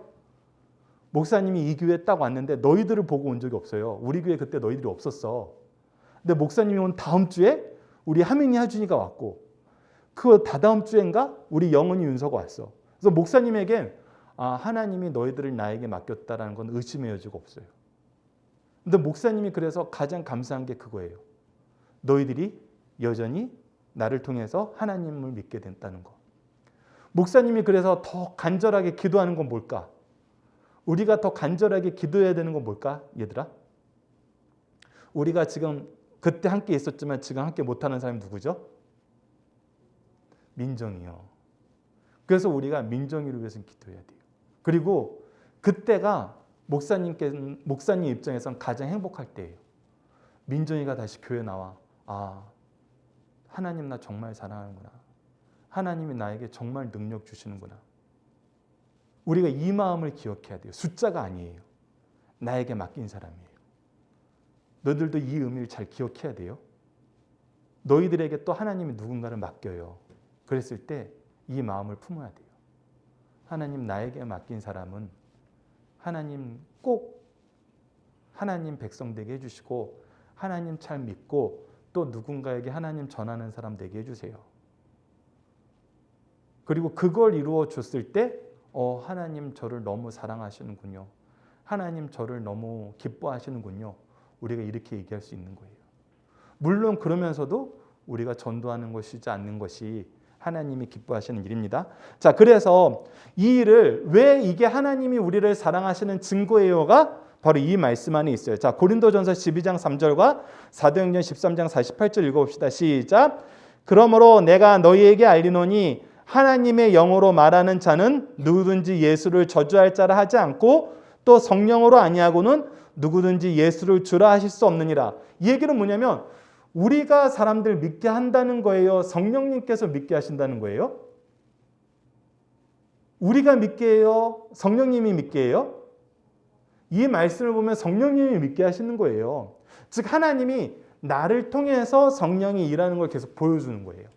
목사님이 이 교회에 딱 왔는데 너희들을 보고 온 적이 없어요. 우리 교회 그때 너희들이 없었어. 근데 목사님이 온 다음 주에 우리 하민이, 하준이가 왔고 그 다다음 주엔가 우리 영원이, 윤서가 왔어. 그래서 목사님에겐 하나님이 너희들을 나에게 맡겼다라는 건 의심의 여지가 없어요. 근데 목사님이 그래서 가장 감사한 게 그거예요. 너희들이 여전히 나를 통해서 하나님을 믿게 된다는 거. 목사님이 그래서 더 간절하게 기도하는 건 뭘까? 우리가 더 간절하게 기도해야 되는 건 뭘까? 얘들아? 우리가 지금 그때 함께 있었지만 지금 함께 못하는 사람이 누구죠? 민정이요. 그래서 우리가 민정이를 위해서는 기도해야 돼요. 그리고 그때가 목사님 입장에서는 가장 행복할 때예요. 민정이가 다시 교회 나와. 하나님 나 정말 사랑하는구나. 하나님이 나에게 정말 능력 주시는구나. 우리가 이 마음을 기억해야 돼요. 숫자가 아니에요. 나에게 맡긴 사람이에요. 너희들도 이 의미를 잘 기억해야 돼요. 너희들에게 또 하나님이 누군가를 맡겨요. 그랬을 때 이 마음을 품어야 돼요. 하나님 나에게 맡긴 사람은 하나님 꼭 하나님 백성 되게 해주시고 하나님 잘 믿고 또 누군가에게 하나님 전하는 사람 되게 해주세요. 그리고 그걸 이루어 줬을 때 하나님 저를 너무 사랑하시는군요. 하나님 저를 너무 기뻐하시는군요. 우리가 이렇게 얘기할 수 있는 거예요. 물론 그러면서도 우리가 전도하는 것이지 않는 것이 하나님이 기뻐하시는 일입니다. 자, 그래서 이 일을 왜 이게 하나님이 우리를 사랑하시는 증거예요가 바로 이 말씀 안에 있어요. 자, 고린도전서 12장 3절과 사도행전 13장 48절 읽어봅시다. 시작. 그러므로 내가 너희에게 알리노니 하나님의 영으로 말하는 자는 누구든지 예수를 저주할 자라 하지 않고 또 성령으로 아니하고는 누구든지 예수를 주라 하실 수 없느니라. 이 얘기는 뭐냐면 우리가 사람들 믿게 한다는 거예요? 성령님께서 믿게 하신다는 거예요? 우리가 믿게 해요? 성령님이 믿게 해요? 이 말씀을 보면 성령님이 믿게 하시는 거예요. 즉 하나님이 나를 통해서 성령이 일하는 걸 계속 보여주는 거예요.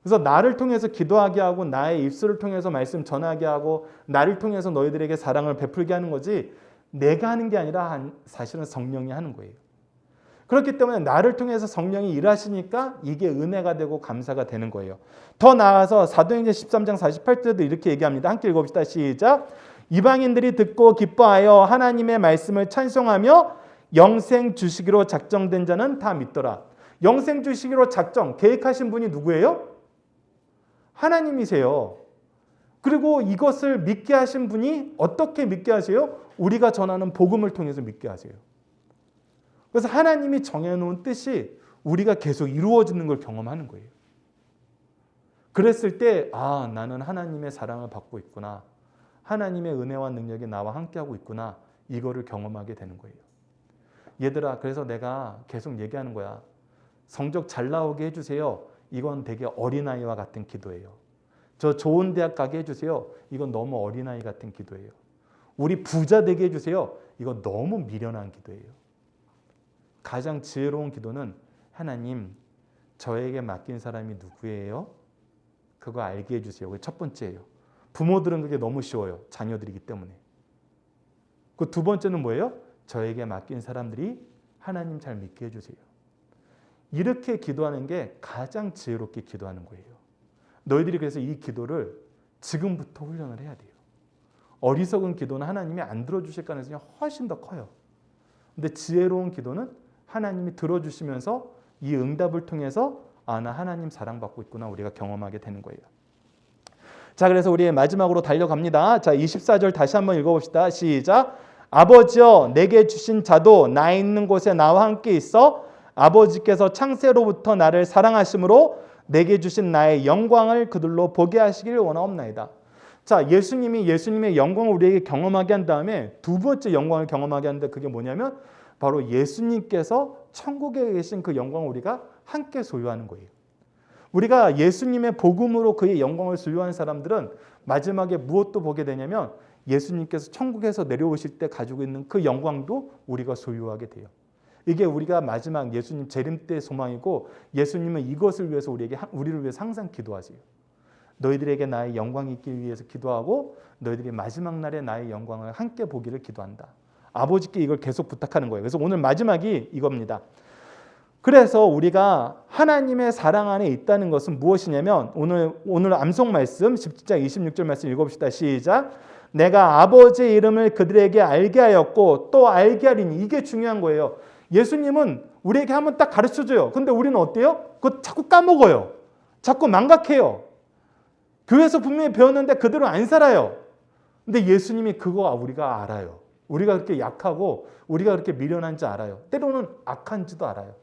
그래서 나를 통해서 기도하게 하고 나의 입술을 통해서 말씀 전하게 하고 나를 통해서 너희들에게 사랑을 베풀게 하는 거지 내가 하는 게 아니라 사실은 성령이 하는 거예요. 그렇기 때문에 나를 통해서 성령이 일하시니까 이게 은혜가 되고 감사가 되는 거예요. 더 나아가서 사도행전 13장 48절도 이렇게 얘기합니다. 함께 읽어봅시다. 시작. 이방인들이 듣고 기뻐하여 하나님의 말씀을 찬송하며 영생 주시기로 작정된 자는 다 믿더라. 영생 주시기로 계획하신 분이 누구예요? 하나님이세요. 그리고 이것을 믿게 하신 분이 어떻게 믿게 하세요? 우리가 전하는 복음을 통해서 믿게 하세요. 그래서 하나님이 정해놓은 뜻이 우리가 계속 이루어지는 걸 경험하는 거예요. 그랬을 때 나는 하나님의 사랑을 받고 있구나. 하나님의 은혜와 능력이 나와 함께하고 있구나. 이거를 경험하게 되는 거예요. 얘들아, 그래서 내가 계속 얘기하는 거야. 성적 잘 나오게 해주세요. 이건 되게 어린아이와 같은 기도예요. 저 좋은 대학 가게 해주세요. 이건 너무 어린아이 같은 기도예요. 우리 부자 되게 해주세요. 이건 너무 미련한 기도예요. 가장 지혜로운 기도는 하나님, 저에게 맡긴 사람이 누구예요? 그거 알게 해주세요. 그게 첫 번째예요. 부모들은 그게 너무 쉬워요. 자녀들이기 때문에. 그 두 번째는 뭐예요? 저에게 맡긴 사람들이 하나님 잘 믿게 해주세요. 이렇게 기도하는 게 가장 지혜롭게 기도하는 거예요. 너희들이 그래서 이 기도를 지금부터 훈련을 해야 돼요. 어리석은 기도는 하나님이 안 들어주실 가능성이 훨씬 더 커요. 근데 지혜로운 기도는 하나님이 들어주시면서 이 응답을 통해서 나 하나님 사랑받고 있구나 우리가 경험하게 되는 거예요. 자, 그래서 우리 마지막으로 달려갑니다. 자, 24절 다시 한번 읽어봅시다. 시작. 아버지여 내게 주신 자도 나 있는 곳에 나와 함께 있어 아버지께서 창세로부터 나를 사랑하심으로 내게 주신 나의 영광을 그들로 보게 하시길 원하옵나이다. 자, 예수님의 영광을 우리에게 경험하게 한 다음에 두 번째 영광을 경험하게 하는데 그게 뭐냐면 바로 예수님께서 천국에 계신 그 영광을 우리가 함께 소유하는 거예요. 우리가 예수님의 복음으로 그의 영광을 소유한 사람들은 마지막에 무엇도 보게 되냐면 예수님께서 천국에서 내려오실 때 가지고 있는 그 영광도 우리가 소유하게 돼요. 이게 우리가 마지막 예수님 재림 때의 소망이고 예수님은 이것을 위해서 우리를 위해서 항상 기도하세요. 너희들에게 나의 영광이 있기 위해서 기도하고 너희들이 마지막 날에 나의 영광을 함께 보기를 기도한다. 아버지께 이걸 계속 부탁하는 거예요. 그래서 오늘 마지막이 이겁니다. 그래서 우리가 하나님의 사랑 안에 있다는 것은 무엇이냐면 오늘 암송 말씀 17장 26절 말씀 읽어봅시다. 시작. 내가 아버지의 이름을 그들에게 알게 하였고 또 알게 하리니. 이게 중요한 거예요. 예수님은 우리에게 한번 딱 가르쳐줘요. 근데 우리는 어때요? 그거 자꾸 까먹어요. 자꾸 망각해요. 교회에서 분명히 배웠는데 그대로 안 살아요. 근데 예수님이 그거 우리가 알아요. 우리가 그렇게 약하고 우리가 그렇게 미련한지 알아요. 때로는 악한지도 알아요.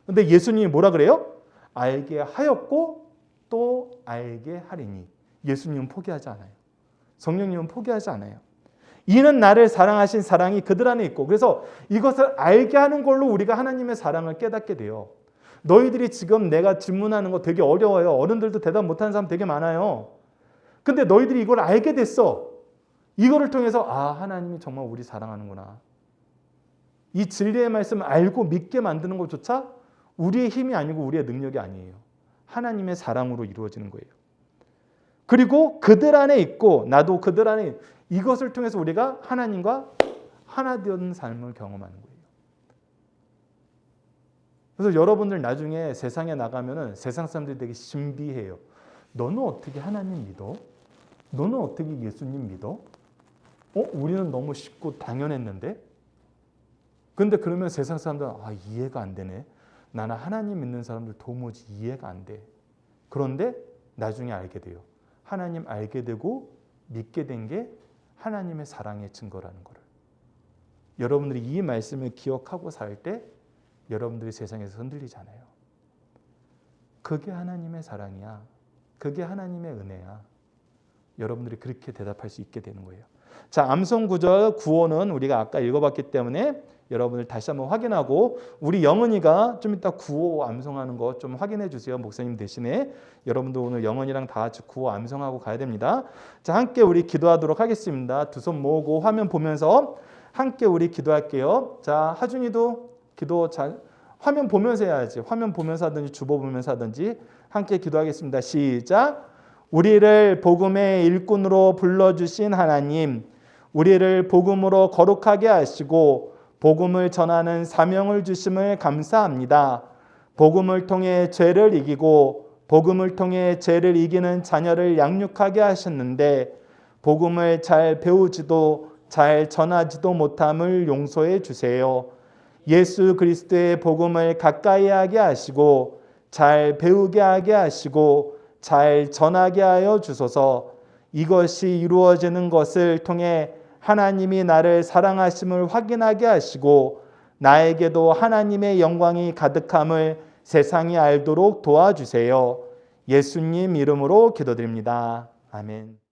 근데 예수님이 뭐라 그래요? 알게 하였고 또 알게 하리니. 예수님은 포기하지 않아요. 성령님은 포기하지 않아요. 이는 나를 사랑하신 사랑이 그들 안에 있고, 그래서 이것을 알게 하는 걸로 우리가 하나님의 사랑을 깨닫게 돼요. 너희들이 지금 내가 질문하는 거 되게 어려워요. 어른들도 대답 못하는 사람 되게 많아요. 근데 너희들이 이걸 알게 됐어. 이거를 통해서 하나님이 정말 우리 사랑하는구나. 이 진리의 말씀을 알고 믿게 만드는 것조차 우리의 힘이 아니고 우리의 능력이 아니에요. 하나님의 사랑으로 이루어지는 거예요. 그리고 그들 안에 있고 나도 그들 안에, 이것을 통해서 우리가 하나님과 하나 되는 삶을 경험하는 거예요. 그래서 여러분들 나중에 세상에 나가면은 세상 사람들이 되게 신비해요. 너는 어떻게 하나님 믿어? 너는 어떻게 예수님 믿어? 우리는 너무 쉽고 당연했는데? 근데 그러면 세상 사람들은 이해가 안 되네. 나는 하나님 믿는 사람들 도무지 이해가 안 돼. 그런데 나중에 알게 돼요. 하나님 알게 되고 믿게 된 게 하나님의 사랑의 증거라는 거를. 여러분들이 이 말씀을 기억하고 살 때 여러분들이 세상에서 흔들리지 않아요. 그게 하나님의 사랑이야. 그게 하나님의 은혜야. 여러분들이 그렇게 대답할 수 있게 되는 거예요. 자, 암송 구절 구호는 우리가 아까 읽어봤기 때문에 여러분들 다시 한번 확인하고, 우리 영은이가 좀 이따 구호 암송하는 거 좀 확인해 주세요. 목사님 대신에. 여러분도 오늘 영은이랑 다 같이 구호 암송하고 가야 됩니다. 자, 함께 우리 기도하도록 하겠습니다. 두 손 모으고 화면 보면서 함께 우리 기도할게요. 자, 하준이도 기도 잘 화면 보면서 해야지. 화면 보면서 하든지 주보 보면서 하든지 함께 기도하겠습니다. 시작. 우리를 복음의 일꾼으로 불러주신 하나님, 우리를 복음으로 거룩하게 하시고 복음을 전하는 사명을 주심을 감사합니다. 복음을 통해 죄를 이기고 복음을 통해 죄를 이기는 자녀를 양육하게 하셨는데 복음을 잘 배우지도 잘 전하지도 못함을 용서해 주세요. 예수 그리스도의 복음을 가까이 하게 하시고 잘 배우게 하게 하시고 잘 전하게 하여 주소서. 이것이 이루어지는 것을 통해 하나님이 나를 사랑하심을 확인하게 하시고 나에게도 하나님의 영광이 가득함을 세상이 알도록 도와주세요. 예수님 이름으로 기도드립니다. 아멘.